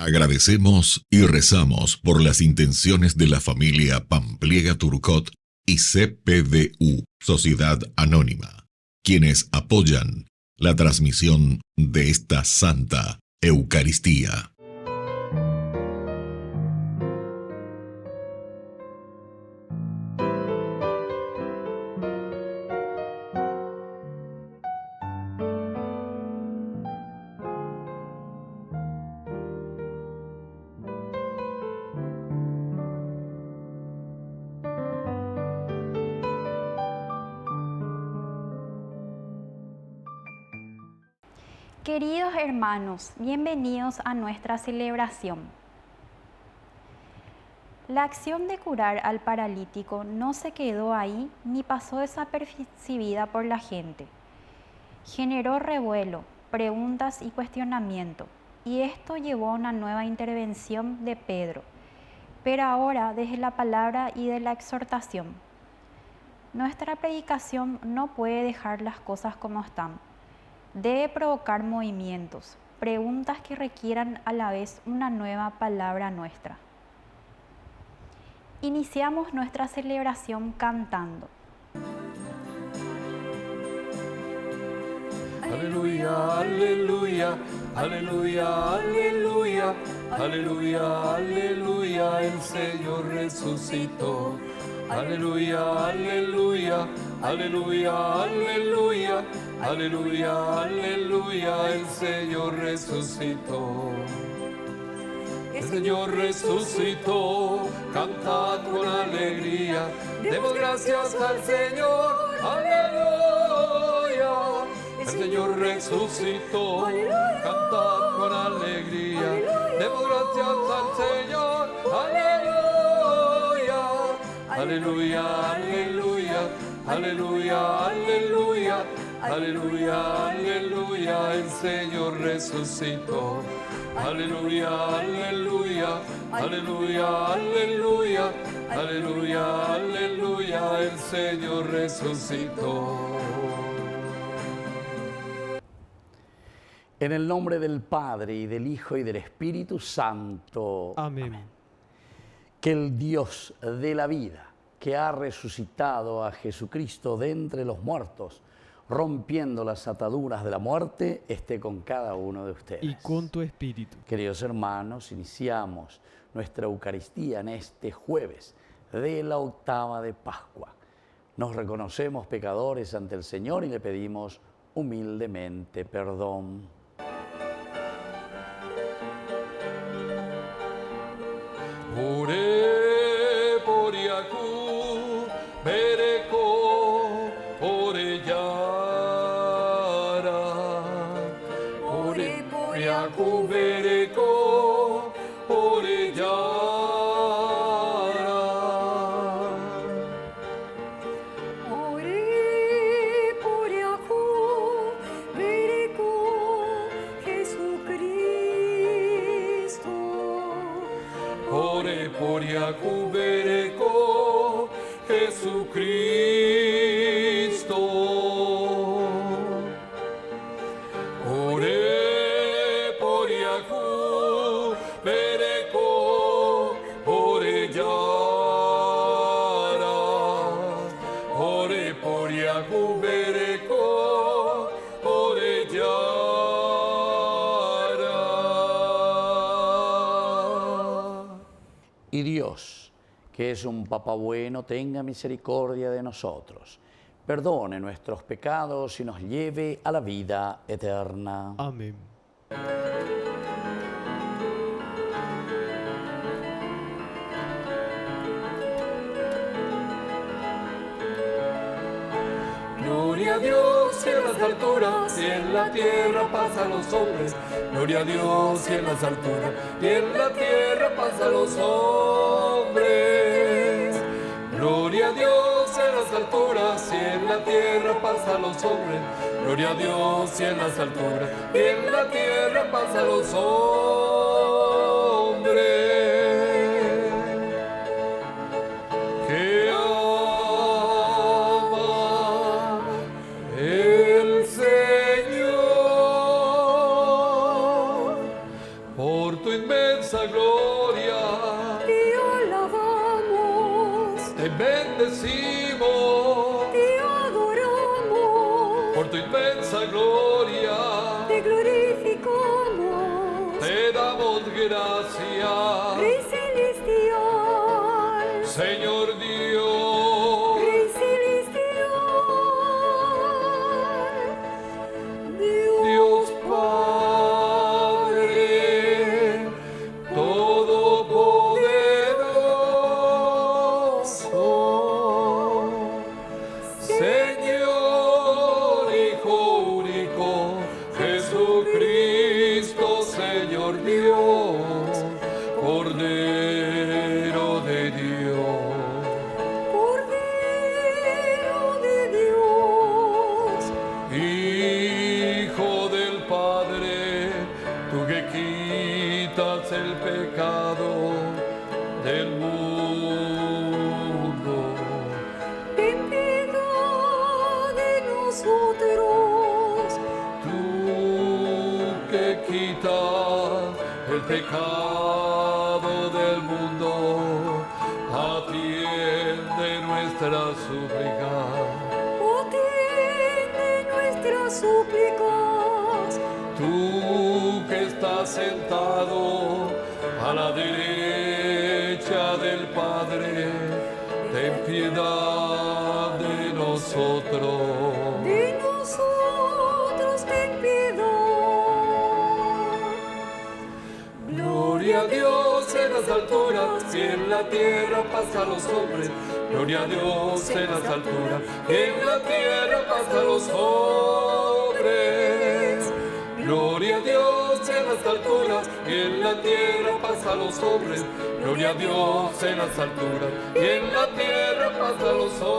Agradecemos y rezamos por las intenciones de la familia Pampliega Turcot y CPDU, Sociedad Anónima, quienes apoyan la transmisión de esta Santa Eucaristía. Queridos hermanos, bienvenidos a nuestra celebración. La acción de curar al paralítico no se quedó ahí ni pasó desapercibida por la gente. Generó revuelo, preguntas y cuestionamiento, y esto llevó a una nueva intervención de Pedro, pero ahora desde la palabra y de la exhortación. Nuestra predicación no puede dejar las cosas como están. Debe provocar movimientos, preguntas que requieran a la vez una nueva palabra nuestra. Iniciamos nuestra celebración cantando. Aleluya, aleluya, aleluya, aleluya, aleluya, aleluya, el Señor resucitó. Aleluya, aleluya, aleluya, aleluya, aleluya, aleluya, el Señor resucitó. El Señor resucitó, cantad con alegría, demos gracias al Señor, aleluya. El Señor resucitó, cantad con alegría, demos gracias al Señor, aleluya. Aleluya, aleluya, aleluya, aleluya, aleluya, aleluya, el Señor resucitó. Aleluya, aleluya, aleluya, aleluya, aleluya, aleluya, el Señor resucitó. En el nombre del Padre, y del Hijo, y del Espíritu Santo. Amén. Que el Dios de la vida, que ha resucitado a Jesucristo de entre los muertos, rompiendo las ataduras de la muerte, esté con cada uno de ustedes. Y con tu espíritu. Queridos hermanos, iniciamos nuestra Eucaristía en este jueves de la octava de Pascua. Nos reconocemos pecadores ante el Señor y le pedimos humildemente perdón. Ore por Yacu, Bereko, Orellara. Ore por Yacu, Bereko, Orellara. Ore por Yacu, Bereko, Jesucristo. Ore por Yacu, Bereko, Jesucristo. Ore por Yacu, Bereko, Orellara. Ore por Yacu, Bereko, Orellara. Y Dios, que es un Papá bueno, tenga misericordia de nosotros, perdone nuestros pecados y nos lleve a la vida eterna. Amén. Gloria a Dios y en las alturas y en la tierra paz a los hombres. Gloria a Dios y en las alturas y en la tierra paz a los hombres. Gloria a Dios en las alturas y en la tierra paz a los hombres. Gloria a Dios y en las alturas y en la tierra paz a los hombres. Que ama el Señor por tu inmenso te bendecimos te adoramos, por tu inmensa gloria. te glorificamos, Te damos gracias, Rey celestial, Señor Dios. Rey celestial, Dios Padre Todopoderoso, Señor Hijo único, Jesucristo, Señor Dios, Cordero de Dios. Cordero de Dios, Hijo del Padre, tú que quitas el pecado del mundo. ten piedad de nosotros, Tú que quitas el pecado del mundo, atiende nuestra súplica. atiende nuestras súplicas, Tú que estás sentado a la derecha del Padre, ten piedad de nosotros. ten piedad. Gloria a Dios en las alturas y en la tierra paz a los hombres. Gloria a Dios en las alturas y en la tierra paz a los hombres. Gloria a Dios en las alturas y en la tierra paz a los hombres. Gloria a Dios en las alturas y en la tierra paz a los hombres.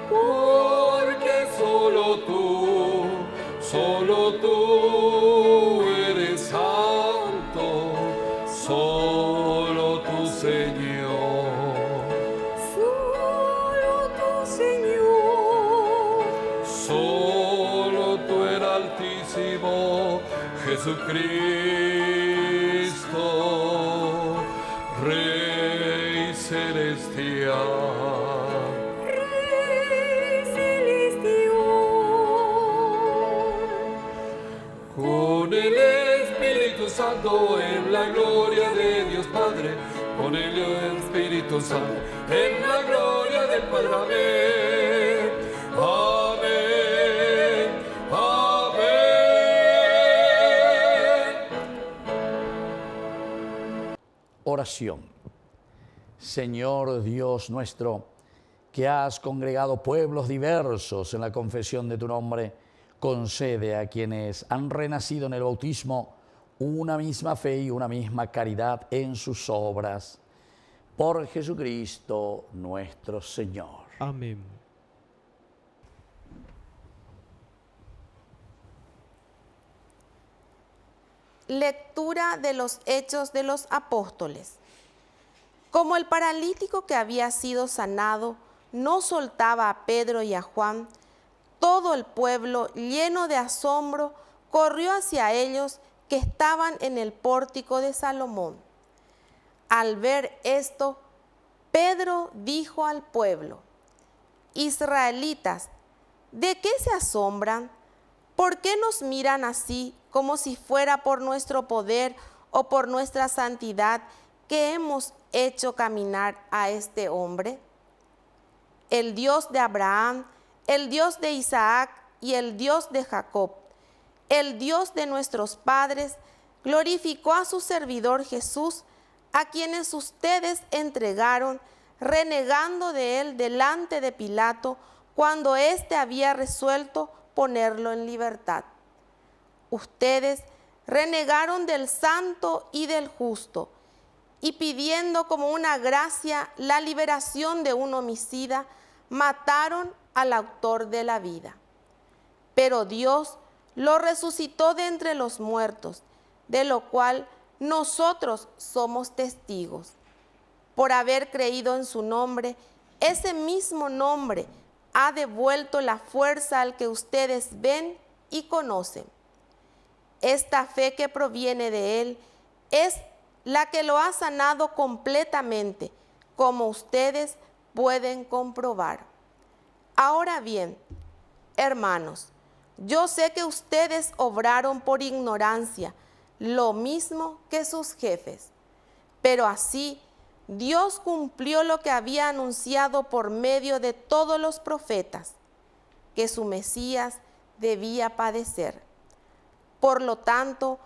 Porque solo tú eres santo, solo tú, Señor. Solo tu Señor, Solo tú el Altísimo, Jesucristo, Rey celestial. Rey celestial, Con el Espíritu Santo en la gloria de Dios Padre, con el Espíritu Santo en la gloria del Padre. Amén. Amén. Amén. Oración. Señor Dios nuestro, que has congregado pueblos diversos en la confesión de tu nombre, concede a quienes han renacido en el bautismo una misma fe y una misma caridad en sus obras. Por Jesucristo nuestro Señor. Amén. Lectura de los Hechos de los Apóstoles. Como el paralítico que había sido sanado no soltaba a Pedro y a Juan, todo el pueblo, lleno de asombro, corrió hacia ellos que estaban en el pórtico de Salomón. Al ver esto, Pedro dijo al pueblo: Israelitas, ¿de qué se asombran? ¿Por qué nos miran así, como si fuera por nuestro poder o por nuestra santidad que hemos hecho caminar a este hombre? El Dios de Abraham, el Dios de Isaac y el Dios de Jacob, el Dios de nuestros padres, glorificó a su servidor Jesús, a quienes ustedes entregaron, renegando de él delante de Pilato, cuando éste había resuelto ponerlo en libertad. Ustedes renegaron del santo y del justo, y pidiendo como una gracia la liberación de un homicida, mataron al autor de la vida. Pero Dios lo resucitó de entre los muertos, de lo cual nosotros somos testigos. Por haber creído en su nombre, ese mismo nombre ha devuelto la fuerza al que ustedes ven y conocen. Esta fe que proviene de él es la que lo ha sanado completamente, como ustedes pueden comprobar. Ahora bien, hermanos, yo sé que ustedes obraron por ignorancia, lo mismo que sus jefes. Pero así, Dios cumplió lo que había anunciado por medio de todos los profetas, que su Mesías debía padecer. Por lo tanto,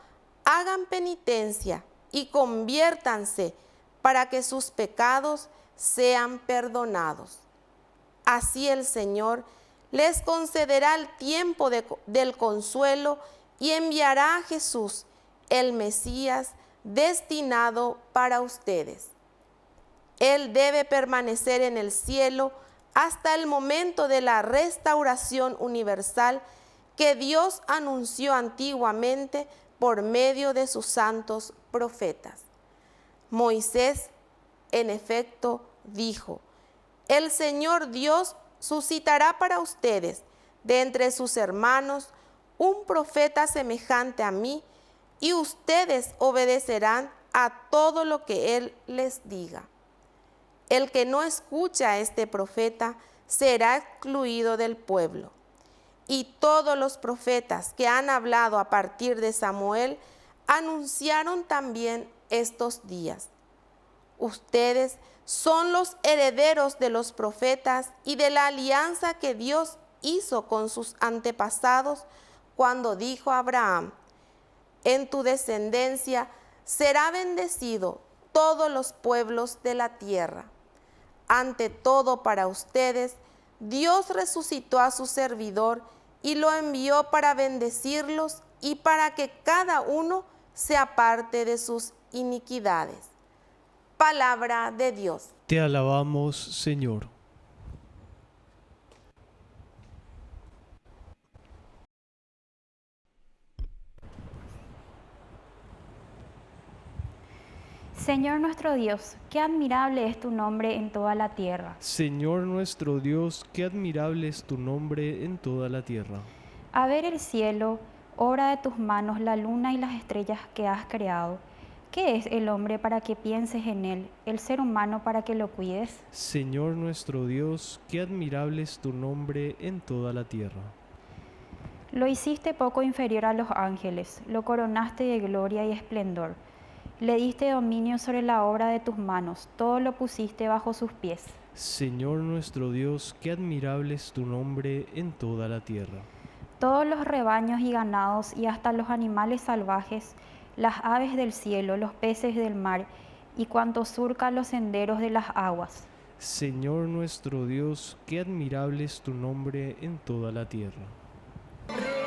hagan penitencia y conviértanse para que sus pecados sean perdonados. Así el Señor les concederá el tiempo del consuelo y enviará a Jesús, el Mesías, destinado para ustedes. Él debe permanecer en el cielo hasta el momento de la restauración universal que Dios anunció antiguamente por medio de sus santos profetas. Moisés, en efecto, dijo: el Señor Dios suscitará para ustedes de entre sus hermanos un profeta semejante a mí, y ustedes obedecerán a todo lo que Él les diga. El que no escucha a este profeta será excluido del pueblo. Y todos los profetas que han hablado a partir de Samuel anunciaron también estos días. Ustedes son los herederos de los profetas y de la alianza que Dios hizo con sus antepasados cuando dijo a Abraham: en tu descendencia será bendecido todos los pueblos de la tierra. Ante todo, para ustedes, Dios resucitó a su servidor y lo envió para bendecirlos y para que cada uno se aparte de sus iniquidades. Palabra de Dios. Te alabamos, Señor. Señor nuestro Dios, qué admirable es tu nombre en toda la tierra. Señor nuestro Dios, qué admirable es tu nombre en toda la tierra. A ver el cielo, obra de tus manos, la luna y las estrellas que has creado. ¿Qué es el hombre para que pienses en él, el ser humano para que lo cuides? Señor nuestro Dios, qué admirable es tu nombre en toda la tierra. Lo hiciste poco inferior a los ángeles, lo coronaste de gloria y esplendor. Le diste dominio sobre la obra de tus manos, todo lo pusiste bajo sus pies. Señor nuestro Dios, qué admirable es tu nombre en toda la tierra. Todos los rebaños y ganados y hasta los animales salvajes, las aves del cielo, los peces del mar y cuanto surca los senderos de las aguas. Señor nuestro Dios, qué admirable es tu nombre en toda la tierra.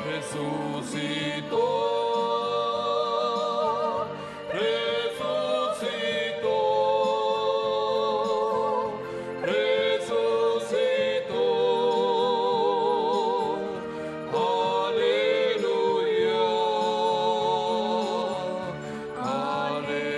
Resucitó, resucitó, resucitó. Aleluya, aleluya,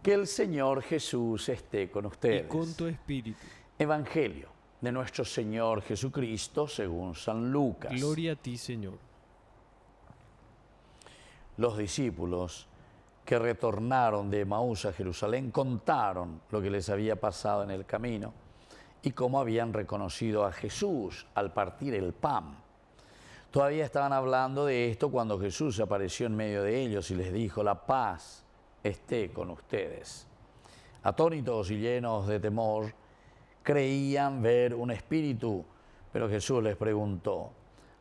Que el Señor Jesús esté con ustedes. Y con tu espíritu. Evangelio de nuestro Señor Jesucristo según San Lucas. Gloria a ti, Señor. Los discípulos que retornaron de Emaús a Jerusalén contaron lo que les había pasado en el camino y cómo habían reconocido a Jesús al partir el pan. Todavía estaban hablando de esto cuando Jesús apareció en medio de ellos y les dijo: la paz esté con ustedes. Atónitos y llenos de temor, creían ver un espíritu, pero Jesús les preguntó: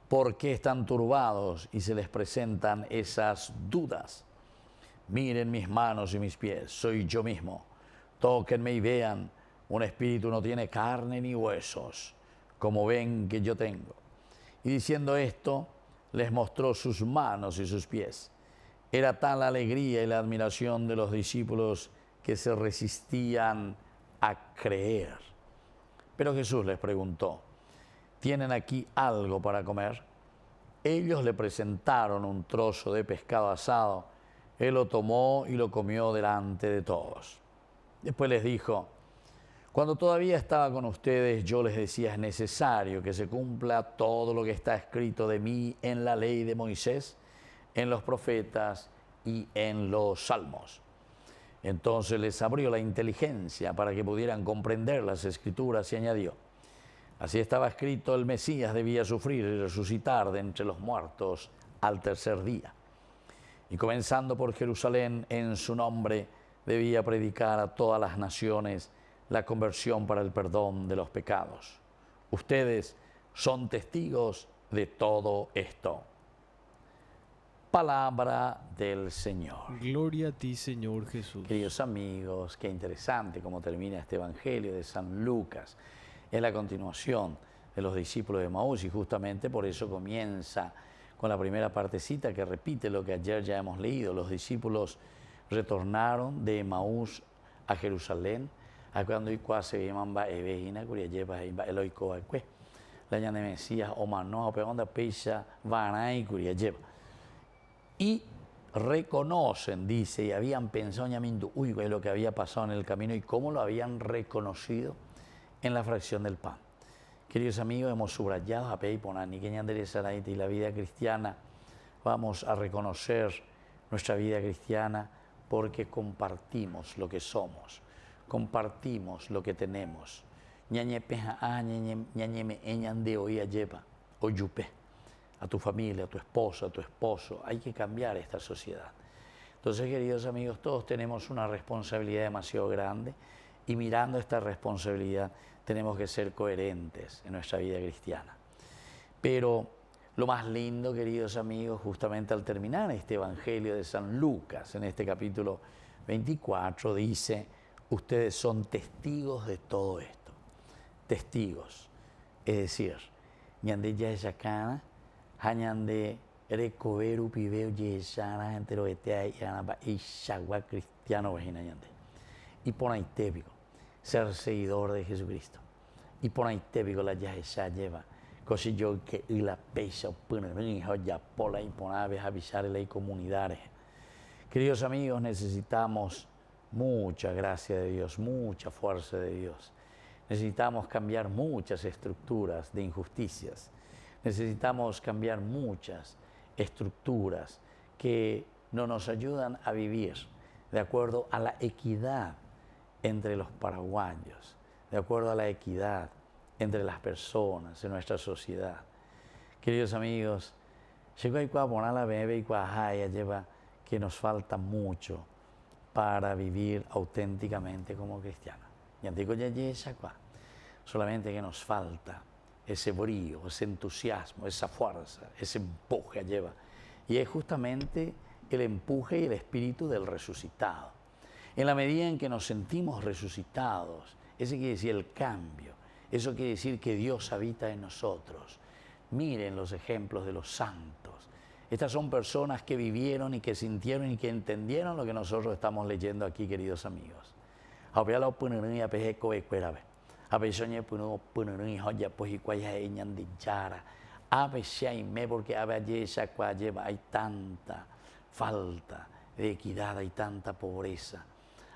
¿por qué están turbados y se les presentan esas dudas? Miren mis manos y mis pies, soy yo mismo. Tóquenme y vean, un espíritu no tiene carne ni huesos, como ven que yo tengo. Y diciendo esto, les mostró sus manos y sus pies. Era tal la alegría y la admiración de los discípulos que se resistían a creer. Pero Jesús les preguntó, ¿tienen aquí algo para comer? Ellos le presentaron un trozo de pescado asado. Él lo tomó y lo comió delante de todos. Después les dijo, cuando todavía estaba con ustedes, yo les decía, es necesario que se cumpla todo lo que está escrito de mí en la ley de Moisés, en los profetas y en los salmos. Entonces les abrió la inteligencia para que pudieran comprender las escrituras y añadió, así estaba escrito, el Mesías debía sufrir y resucitar de entre los muertos al tercer día. Y comenzando por Jerusalén, en su nombre debía predicar a todas las naciones la conversión para el perdón de los pecados. Ustedes son testigos de todo esto. Palabra del Señor. Gloria a ti, Señor Jesús. Queridos amigos, qué interesante cómo termina este Evangelio de San Lucas. Es la continuación de los discípulos de Emaús y justamente por eso comienza con la primera partecita que repite lo que ayer ya hemos leído. Los discípulos retornaron de Emaús a Jerusalén, a cuando se llaman Baebejina, cuya lleva Eloico Acue, la llana de Mesías, o Manoa, Peonda, Pecha, Vanay, cuya lleva. Y reconocen, dice, y habían pensado uy, lo que había pasado en el camino y cómo lo habían reconocido en la fracción del pan. Queridos amigos, hemos subrayado a Peiponani, que y la vida cristiana. Vamos a reconocer nuestra vida cristiana porque compartimos lo que somos, compartimos lo que tenemos. A tu familia, a tu esposa, a tu esposo. Hay que cambiar esta sociedad. Entonces, queridos amigos, todos tenemos una responsabilidad demasiado grande y mirando esta responsabilidad tenemos que ser coherentes en nuestra vida cristiana. Pero lo más lindo, queridos amigos, justamente al terminar este Evangelio de San Lucas, en este capítulo 24, dice, ustedes son testigos de todo esto. Testigos. Es decir, ñande ya yacana, hañande recoveru pibeo yesana, enteroetea y shagua cristiano vagina ñande. Y por ahí tépico, ser seguidor de Jesucristo. Y por ahí tépico la yahesha lleva. Così yo que la pecha pone ya pola y ponaves avisar las comunidades. Queridos amigos, necesitamos mucha gracia de Dios, mucha fuerza de Dios. Necesitamos cambiar muchas estructuras de injusticias. Necesitamos cambiar muchas estructuras que no nos ayudan a vivir de acuerdo a la equidad entre los paraguayos, de acuerdo a la equidad entre las personas en nuestra sociedad. Queridos amigos, llegó ahí a poner la bebé y lleva que nos falta mucho para vivir auténticamente como cristianos. Y digo solamente que nos falta ese brío, ese entusiasmo, esa fuerza, ese empuje lleva. Y es justamente el empuje y el espíritu del resucitado. En la medida en que nos sentimos resucitados, ese quiere decir el cambio, eso quiere decir que Dios habita en nosotros. Miren los ejemplos de los santos. Estas son personas que vivieron y que sintieron y que entendieron lo que nosotros estamos leyendo aquí, queridos amigos. Porque hay tanta falta de equidad, hay tanta pobreza,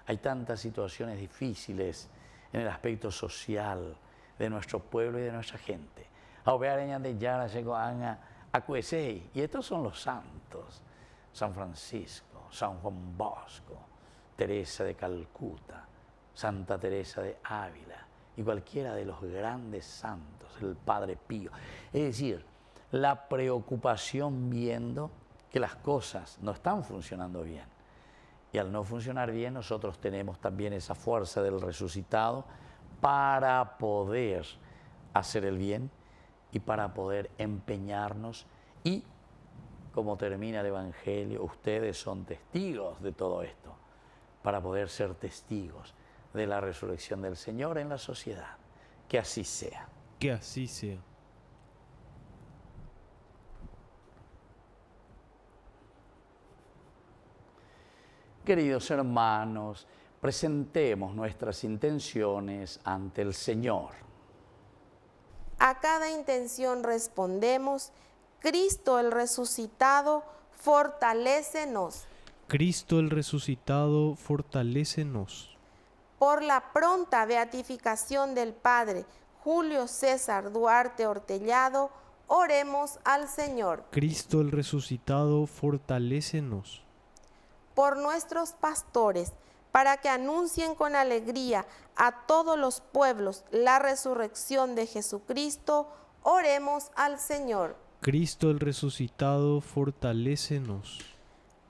hay tantas situaciones difíciles en el aspecto social de nuestro pueblo y de nuestra gente. Y estos son los santos: San Francisco, San Juan Bosco, Teresa de Calcuta, Santa Teresa de Ávila y cualquiera de los grandes santos, el Padre Pío. Es decir, la preocupación viendo que las cosas no están funcionando bien. Y al no funcionar bien, nosotros tenemos también esa fuerza del resucitado para poder hacer el bien y para poder empeñarnos. Y, como termina el Evangelio, ustedes son testigos de todo esto, para poder ser testigos de la resurrección del Señor en la sociedad. Que así sea. Que así sea. Queridos hermanos, presentemos nuestras intenciones ante el Señor. A cada intención respondemos: Cristo el resucitado, fortalécenos. Cristo el resucitado, fortalécenos. Por la pronta beatificación del Padre Julio César Duarte Hortellado, oremos al Señor. Cristo el resucitado, fortalécenos. Por nuestros pastores, para que anuncien con alegría a todos los pueblos la resurrección de Jesucristo, oremos al Señor. Cristo el resucitado, fortalécenos.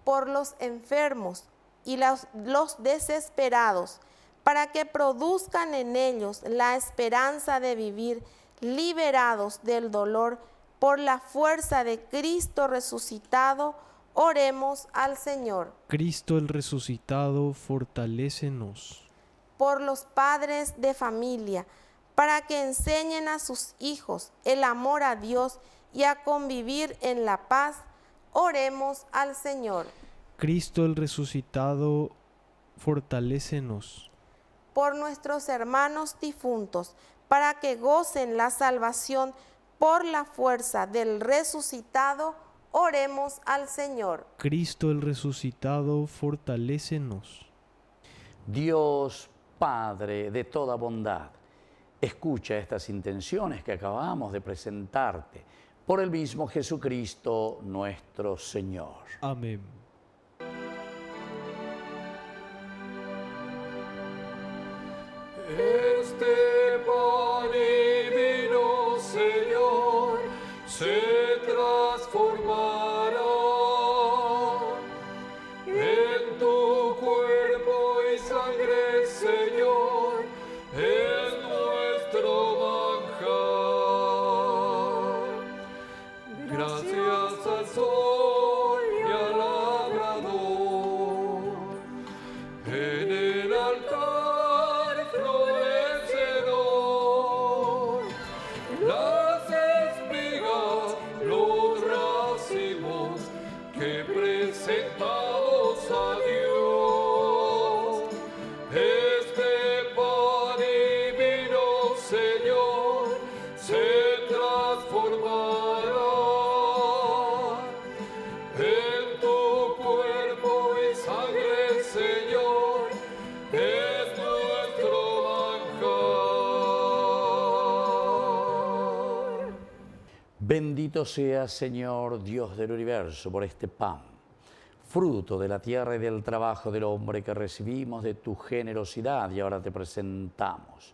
Por los enfermos y los desesperados, para que produzcan en ellos la esperanza de vivir liberados del dolor por la fuerza de Cristo resucitado, oremos al Señor. Cristo el resucitado, fortalécenos. Por los padres de familia, para que enseñen a sus hijos el amor a Dios y a convivir en la paz, oremos al Señor. Cristo el resucitado, fortalécenos. Por nuestros hermanos difuntos, para que gocen la salvación por la fuerza del resucitado, oremos al Señor. Cristo el resucitado, fortalécenos. Dios Padre de toda bondad, escucha estas intenciones que acabamos de presentarte por el mismo Jesucristo nuestro Señor. Amén. Este pan y vino, Señor, se transformará en tu cuerpo y sangre, Señor, es nuestro manjar. Gracias al sol y al labrador, en el altar florecerán las espigas, los racimos que presentamos a Dios. Este pan y vino, Señor, se transformará en tu cuerpo y sangre, Señor, es nuestro manjar. Bendito sea, Señor, Dios del universo, por este pan, fruto de la tierra y del trabajo del hombre que recibimos de tu generosidad y ahora te presentamos.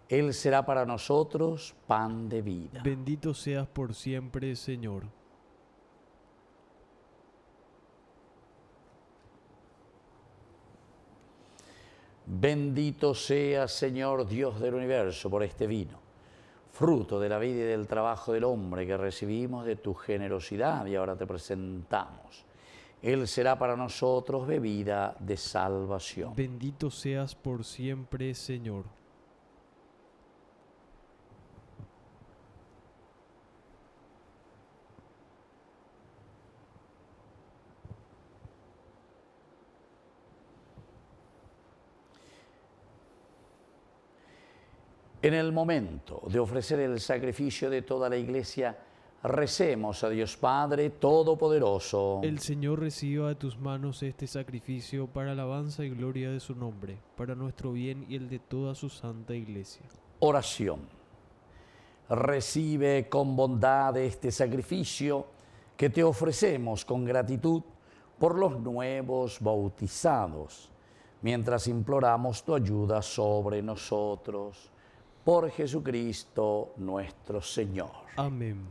Él será para nosotros pan de vida. Bendito seas por siempre, Señor. Bendito sea, Señor, Dios del universo, por este vino, fruto de la vida y del trabajo del hombre que recibimos de tu generosidad y ahora te presentamos. Él será para nosotros bebida de salvación. Bendito seas por siempre, Señor. En el momento de ofrecer el sacrificio de toda la Iglesia, recemos a Dios Padre Todopoderoso. El Señor reciba de tus manos este sacrificio para alabanza y gloria de su nombre, para nuestro bien y el de toda su santa Iglesia. Oración. Recibe con bondad este sacrificio que te ofrecemos con gratitud por los nuevos bautizados, mientras imploramos tu ayuda sobre nosotros. Por Jesucristo nuestro Señor. Amén.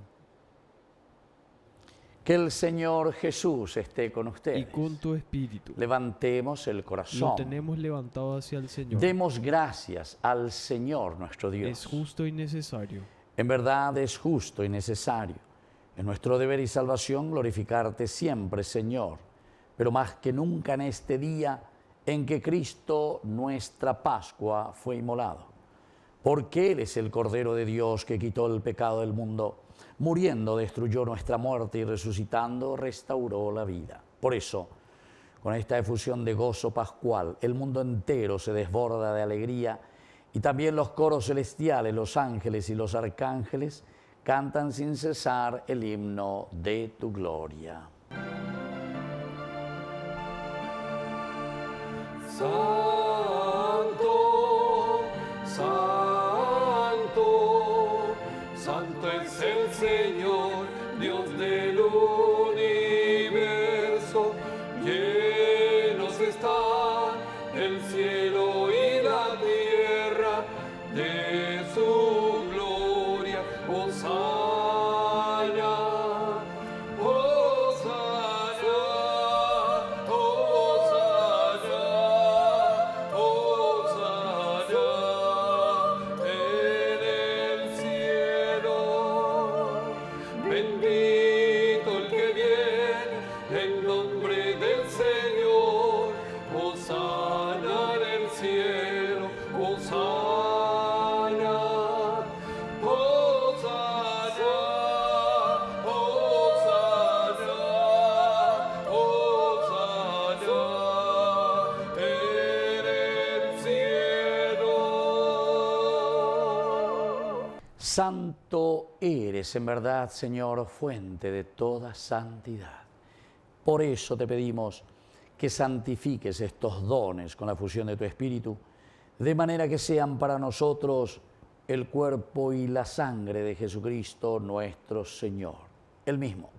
Que el Señor Jesús esté con ustedes. Y con tu espíritu. Levantemos el corazón. Lo tenemos levantado hacia el Señor. Demos gracias al Señor nuestro Dios. Es justo y necesario. En verdad es justo y necesario. Es nuestro deber y salvación glorificarte siempre, Señor, pero más que nunca en este día en que Cristo, nuestra Pascua, fue inmolado. Porque Él es el Cordero de Dios que quitó el pecado del mundo. Muriendo destruyó nuestra muerte y resucitando restauró la vida. Por eso, Con esta efusión de gozo pascual, el mundo entero se desborda de alegría y también los coros celestiales, los ángeles y los arcángeles cantan sin cesar el himno de tu gloria. Santo, santo, santo es el Señor, Dios del universo. Llenos está el cielo y la tierra de su gloria. Hosana, Hosana, Hosana, Hosana en el cielo. Bendito el que viene en nombre del Señor. Hosana en el cielo. Hosana, Hosana, Hosana, Hosana en el cielo. Santo eres en verdad, Señor, fuente de toda santidad. Por eso te pedimos que santifiques estos dones con la fusión de tu Espíritu, de manera que sean para nosotros el cuerpo y la sangre de Jesucristo nuestro Señor. Él mismo,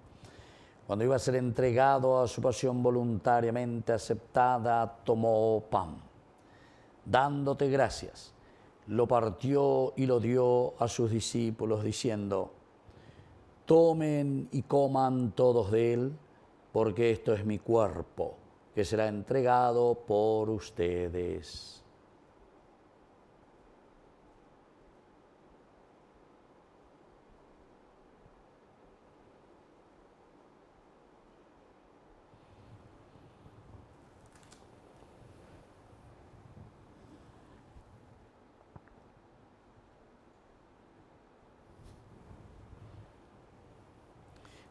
cuando iba a ser entregado a su pasión voluntariamente aceptada, tomó pan. Dándote gracias, lo partió y lo dio a sus discípulos, diciendo: tomen y coman todos de él, porque esto es mi cuerpo, que será entregado por ustedes.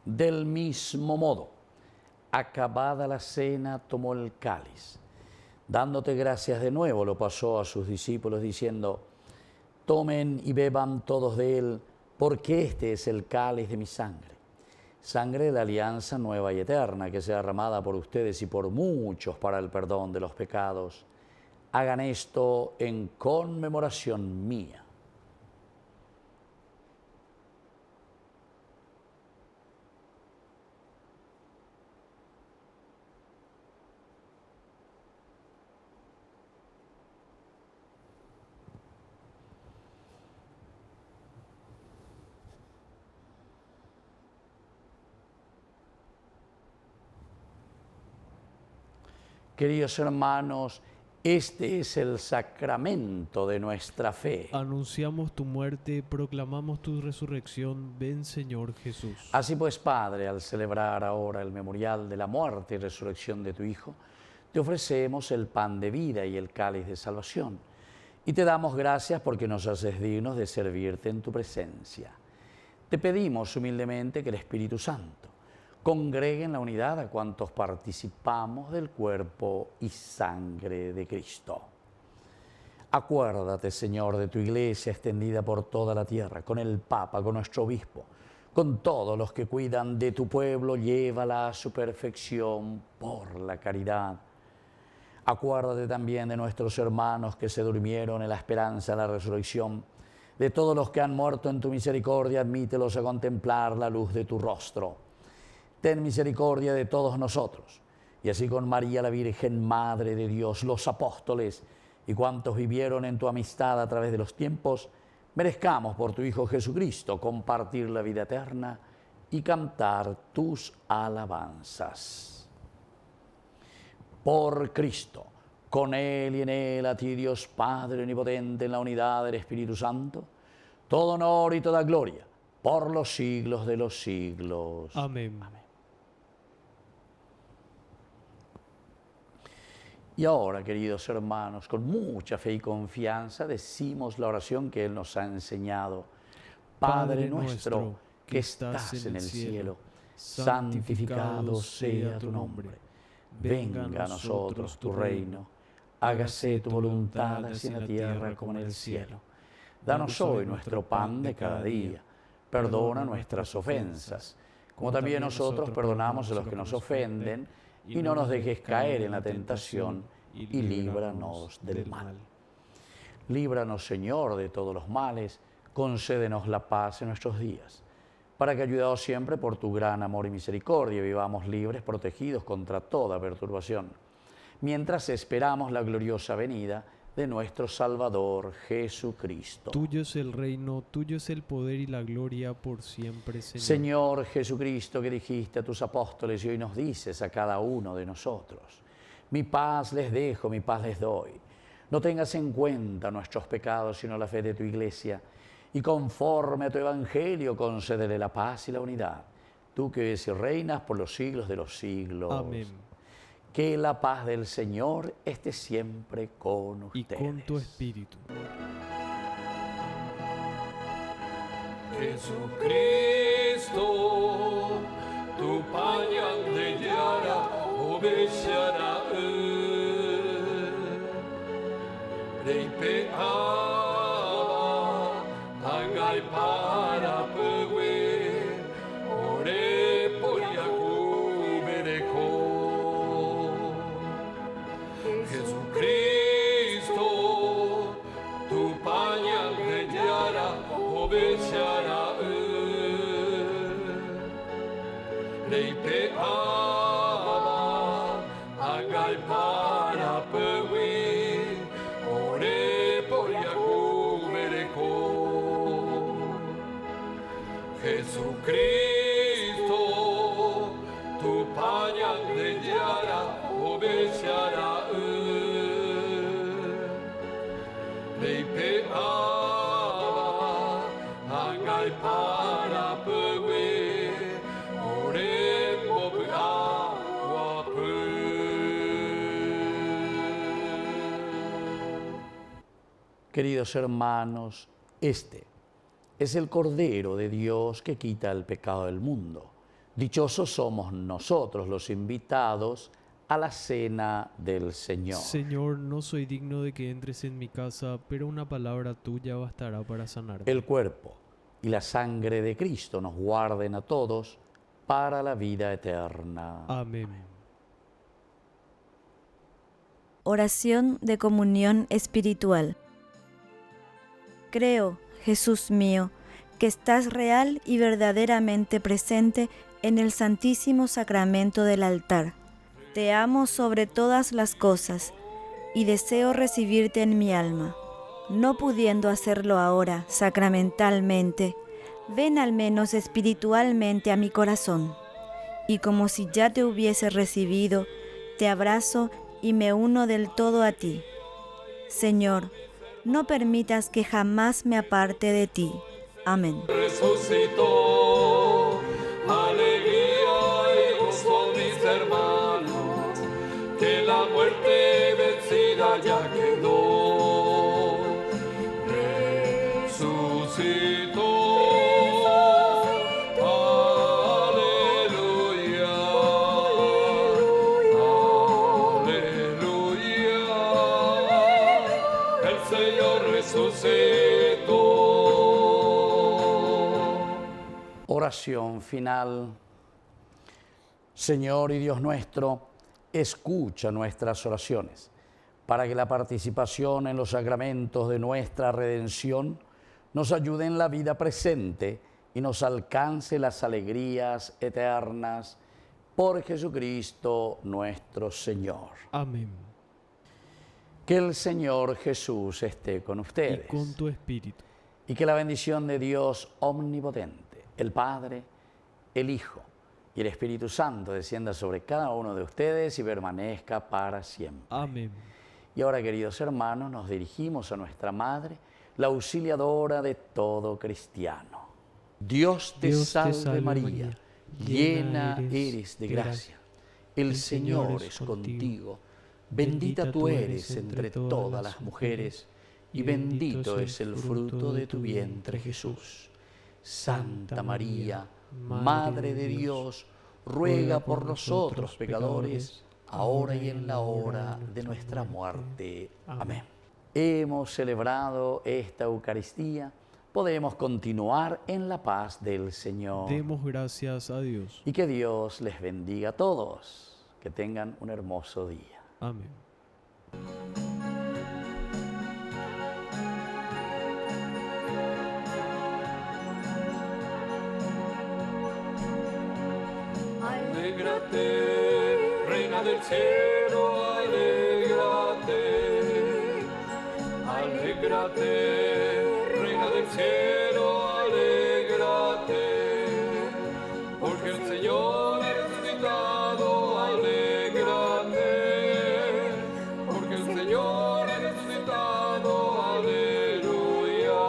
Del mismo modo, acabada la cena, tomó el cáliz. Dándote gracias de nuevo, lo pasó a sus discípulos, diciendo: tomen y beban todos de él, porque este es el cáliz de mi sangre. Sangre de la alianza nueva y eterna, que sea derramada por ustedes y por muchos para el perdón de los pecados. Hagan esto en conmemoración mía. Queridos hermanos, este es el sacramento de nuestra fe. Anunciamos tu muerte, proclamamos tu resurrección. Ven, Señor Jesús. Así pues, Padre, al celebrar ahora el memorial de la muerte y resurrección de tu Hijo, te ofrecemos el pan de vida y el cáliz de salvación. Y te damos gracias porque nos haces dignos de servirte en tu presencia. Te pedimos humildemente que el Espíritu Santo congregue en la unidad a cuantos participamos del cuerpo y sangre de Cristo. Acuérdate, Señor, de tu iglesia extendida por toda la tierra, con el Papa, con nuestro obispo, con todos los que cuidan de tu pueblo, llévala a su perfección por la caridad. Acuérdate también de nuestros hermanos que se durmieron en la esperanza de la resurrección. De todos los que han muerto en tu misericordia, admítelos a contemplar la luz de tu rostro. Ten misericordia de todos nosotros, y así con María la Virgen, Madre de Dios, los apóstoles y cuantos vivieron en tu amistad a través de los tiempos, merezcamos por tu Hijo Jesucristo compartir la vida eterna y cantar tus alabanzas. Por Cristo, con Él y en Él, a ti Dios Padre omnipotente, en la unidad del Espíritu Santo, todo honor y toda gloria, por los siglos de los siglos. Amén. Amén. Y ahora, queridos hermanos, con mucha fe y confianza, decimos la oración que Él nos ha enseñado. Padre nuestro, que estás en el cielo, santificado sea tu nombre. Venga a nosotros tu reino. Hágase tu voluntad así en la tierra como en el cielo. Danos hoy nuestro pan de cada día. Perdona nuestras ofensas, como también nosotros perdonamos a los que nos ofenden, y no nos dejes caer en la tentación, y líbranos del mal. Líbranos, Señor, de todos los males, concédenos la paz en nuestros días, para que, ayudados siempre por tu gran amor y misericordia, vivamos libres, protegidos contra toda perturbación, mientras esperamos la gloriosa venida de nuestro Salvador Jesucristo. Tuyo es el reino, tuyo es el poder y la gloria por siempre, Señor. Señor Jesucristo, que dijiste a tus apóstoles y hoy nos dices a cada uno de nosotros: mi paz les dejo, mi paz les doy. No tengas en cuenta nuestros pecados, sino la fe de tu Iglesia, y conforme a tu evangelio concédele la paz y la unidad. Tú que vives y reinas por los siglos de los siglos. Amén. Que la paz del Señor esté siempre con Y ustedes. con tu espíritu. Jesucristo, tu pañal de yara obeshará reipe tangai para pewe ore poriakubereko. Jesucristo, tu pañal de yara obeshará reipe tangai para pewe ore poriakubereko. Jesucristo, tu pañal de yara obeshará reipe tangai para pewe ore poriakubereko. Queridos hermanos, este es el Cordero de Dios que quita el pecado del mundo. Dichosos somos nosotros los invitados a la cena del Señor. Señor, no soy digno de que entres en mi casa, pero una palabra tuya bastará para sanarme. El cuerpo y la sangre de Cristo nos guarden a todos para la vida eterna. Amén. Oración de comunión espiritual. Creo, Jesús mío, que estás real y verdaderamente presente en el Santísimo Sacramento del altar. Te amo sobre todas las cosas y deseo recibirte en mi alma. No pudiendo hacerlo ahora sacramentalmente, ven al menos espiritualmente a mi corazón. Y como si ya te hubiese recibido, te abrazo y me uno del todo a ti. Señor, no permitas que jamás me aparte de ti. Amén. Resucitó, alegría y gozo, mis hermanos, que la muerte vencida ya quedó. Resucitó, aleluya, aleluya, el Señor resucitó. Oración final. Señor y Dios nuestro, escucha nuestras oraciones, para que la participación en los sacramentos de nuestra redención nos ayude en la vida presente y nos alcance las alegrías eternas por Jesucristo nuestro Señor. Amén. Que el Señor Jesús esté con Y ustedes. con tu espíritu. Y que la bendición de Dios omnipotente, el Padre, el Hijo y el Espíritu Santo descienda sobre cada uno de ustedes y permanezca para siempre. Amén. Y ahora, queridos hermanos, nos dirigimos a nuestra Madre, la auxiliadora de todo cristiano. Dios te salve María, llena eres de gracia. El Señor es contigo. Bendita tú eres entre todas las mujeres, y bendito es el fruto de tu vientre, Jesús. Santa María, Madre de Dios, ruega por nosotros pecadores, ahora y en la hora de nuestra muerte. Amén. Hemos celebrado esta Eucaristía, podemos continuar en la paz del Señor. Demos gracias a Dios. Y que Dios les bendiga a todos, que tengan un hermoso día. Amén. Alégrate, reina del cielo, alégrate. Alégrate, reina del cielo, alégrate. Porque el Señor ha resucitado, alégrate. Porque el Señor ha resucitado, aleluya.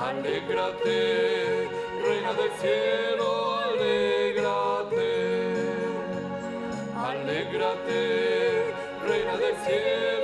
Alégrate, reina del cielo, alégrate, reina del cielo.